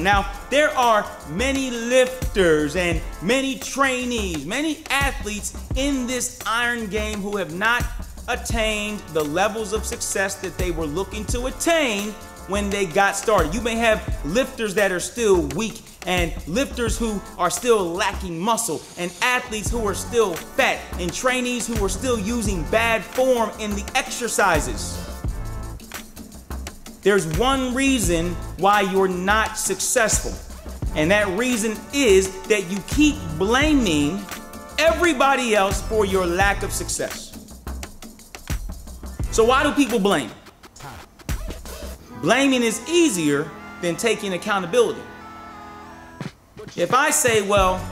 Now, there are many lifters and many trainees, many athletes in this iron game who have not attained the levels of success that they were looking to attain when they got started. You may have lifters that are still weak, and lifters who are still lacking muscle, and athletes who are still fat, and trainees who are still using bad form in the exercises. There's one reason why you're not successful, and that reason is that you keep blaming everybody else for your lack of success. So why do people blame? Blaming is easier than taking accountability. If I say, well,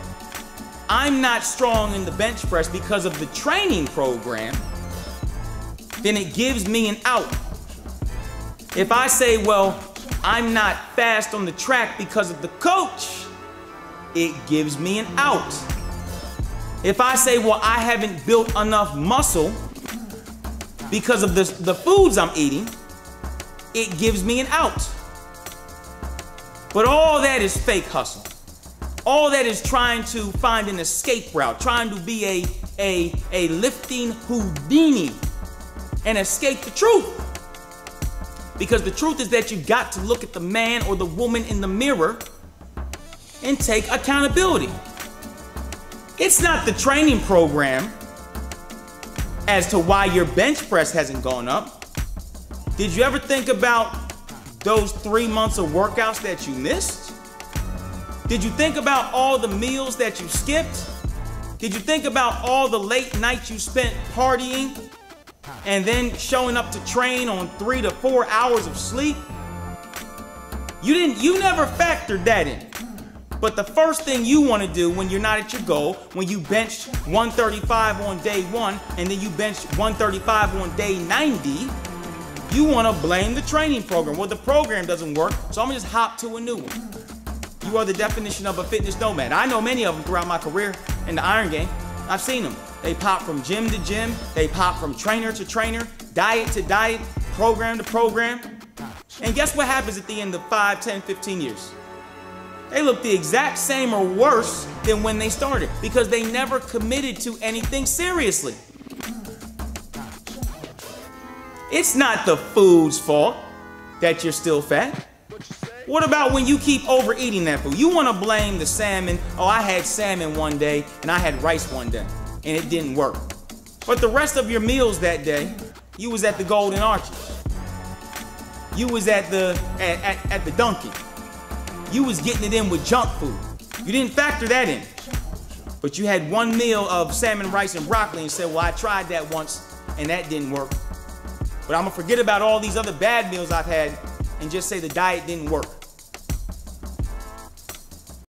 I'm not strong in the bench press because of the training program, then it gives me an out. If I say, well, I'm not fast on the track because of the coach, it gives me an out. If I say, well, I haven't built enough muscle because of the foods I'm eating, it gives me an out. But all that is fake hustle. All that is trying to find an escape route, trying to be a lifting Houdini and escape the truth. Because the truth is that you got to look at the man or the woman in the mirror and take accountability. It's not the training program as to why your bench press hasn't gone up. Did you ever think about those 3 months of workouts that you missed? Did you think about all the meals that you skipped? Did you think about all the late nights you spent partying and then showing up to train on 3 to 4 hours of sleep? You never factored that in. But the first thing you want to do when you're not at your goal, when you benched 135 on day 1 and then you benched 135 on day 90, you want to blame the training program. Well, the program doesn't work, so I'm going to just hop to a new one. You are the definition of a fitness nomad. I know many of them throughout my career in the iron game. I've seen them. They pop from gym to gym. They pop from trainer to trainer, diet to diet, program to program. And guess what happens at the end of 5, 10, 15 years? They look the exact same or worse than when they started because they never committed to anything seriously. It's not the food's fault that you're still fat. What about when you keep overeating that food? You want to blame the salmon. Oh, I had salmon one day and I had rice one day and it didn't work. But the rest of your meals that day, you was at the Golden Arches. You was at the Dunkin'. You was getting it in with junk food. You didn't factor that in. But you had one meal of salmon, rice, and broccoli and said, well, I tried that once and that didn't work. But I'm gonna forget about all these other bad meals I've had and just say the diet didn't work.